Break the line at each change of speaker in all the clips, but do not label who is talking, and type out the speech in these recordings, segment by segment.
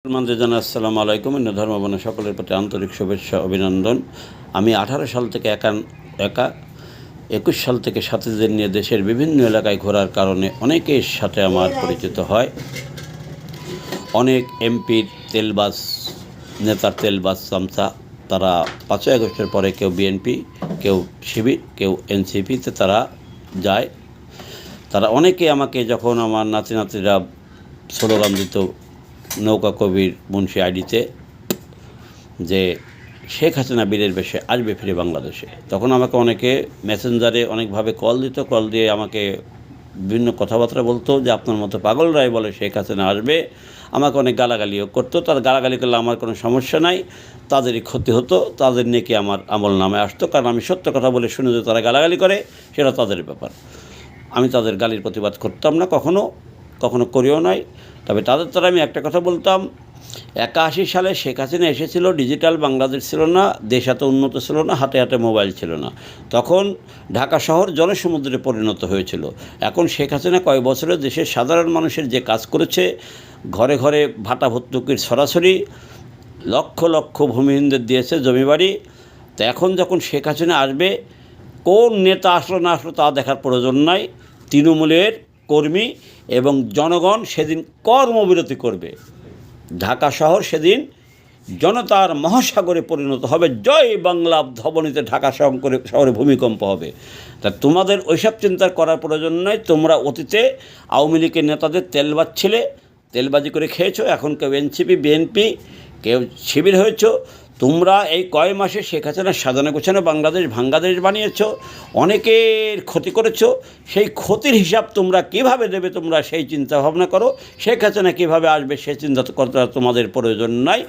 মুসলমানদের জানাই আসসালামু আলাইকুম। অন্য ধর্মাবলম্বী সকলের প্রতি আন্তরিক শুভেচ্ছা অভিনন্দন। আমি 18 সাল থেকে একা 21 সাল থেকে সাথীদের নিয়ে দেশের বিভিন্ন এলাকায় ঘোরার কারণে অনেকের সাথে আমার পরিচিত হয়। অনেক এমপির তেলবাজ নেতার তেলবাজ চামচা, তারা 5ই আগস্টের পরে কেউ বিএনপি, কেউ শিবির, কেউ এনসিপিতে তারা যায়। তারা অনেকে আমাকে যখন আমার নাতিরা স্লোগান দিত নৌকা কবির মুন্সি আইডিতে যে শেখ হাসিনা বীরের বেশে আসবে ফিরে বাংলাদেশে, তখন আমাকে অনেকে মেসেঞ্জারে অনেকভাবে কল দিত। কল দিয়ে আমাকে বিভিন্ন কথাবার্তা বলতো যে আপনার মতো পাগলরাই বলে শেখ হাসিনা আসবে। আমাকে অনেক গালাগালিও করতো। তার গালাগালি করলে আমার কোনো সমস্যা নাই, তাদেরই ক্ষতি হতো, তাদের নেকি আমার আমল নামে আসতো। কারণ আমি সত্য কথা বলে শুনে যে তারা গালাগালি করে সেটা তাদের ব্যাপার। আমি তাদের গালির প্রতিবাদ করতাম না, কখনো করিও নাই। তবে তাদের দ্বারা আমি একটা কথা বলতাম, 81 সালে শেখ হাসিনা এসেছিল, ডিজিটাল বাংলাদেশ ছিল না, দেশ এত উন্নত ছিল না, হাতে হাতে মোবাইল ছিল না। তখন ঢাকা শহর জনসমুদ্রে পরিণত হয়েছিল। এখন শেখ হাসিনা কয়েক বছরে দেশের সাধারণ মানুষের যে কাজ করেছে, ঘরে ঘরে ভাটা ভর্তুকির সরাসরি লক্ষ লক্ষ ভূমিহীনদের দিয়েছে জমিবাড়ি। তো এখন যখন শেখ হাসিনা আসবে, কোন নেতা আসলো না আসলো তা দেখার প্রয়োজন নাই। তৃণমূলের কর্মী এবং জনগণ সেদিন কর্মবিরতি করবে। ঢাকা শহর সেদিন জনতার মহাসাগরে পরিণত হবে। জয় বাংলা ধ্বনিতে ঢাকা শহরে ভূমিকম্প হবে। তা তোমাদের ওইসব চিন্তা করার প্রয়োজন নয়। তোমরা অতীতে আওয়ামী লীগের নেতাদের তেলবাজি করে খেয়েছো। এখন কেউ এনসিপি, বিএনপি, কেউ শিবির হয়েছ। তোমরা এই কয় মাসে শেখ হাসিনা সাজানো গোছানো বাংলাদেশ ভাঙ্গাদেশ বানিয়েছ, অনেকের ক্ষতি করেছ। সেই ক্ষতির হিসাব তোমরা কীভাবে দেবে, তোমরা সেই চিন্তা ভাবনা করো। শেখ হাসিনা কীভাবে আসবে সে চিন্তা করতে তোমাদের প্রয়োজন নাই।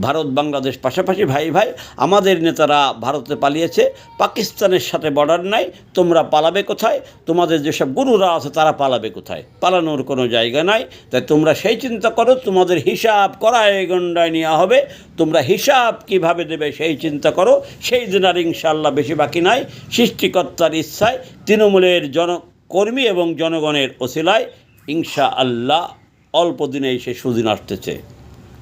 ভারত বাংলাদেশ পাশাপাশি ভাই ভাই। আমাদের নেতারা ভারতে পালিয়েছে, পাকিস্তানের সাথে বর্ডার নাই, তোমরা পালাবে কোথায়? তোমাদের যেসব গুরুরা আছে তারা পালাবে কোথায়? পালানোর কোনো জায়গা নাই। তাই তোমরা সেই চিন্তা করো, তোমাদের হিসাব করায় গণ্ডায় নেওয়া হবে। তোমরা হিসাব কিভাবে দেবে সেই চিন্তা করো। সেই দিন আর ইনশাআল্লাহ বেশি বাকি নাই। সৃষ্টিকর্তার ইচ্ছায় তৃণমূলের কর্মী এবং জনগণের ওসিলায় ইনশাআল্লাহ অল্প দিনেই সে সুদিন আসতেছে।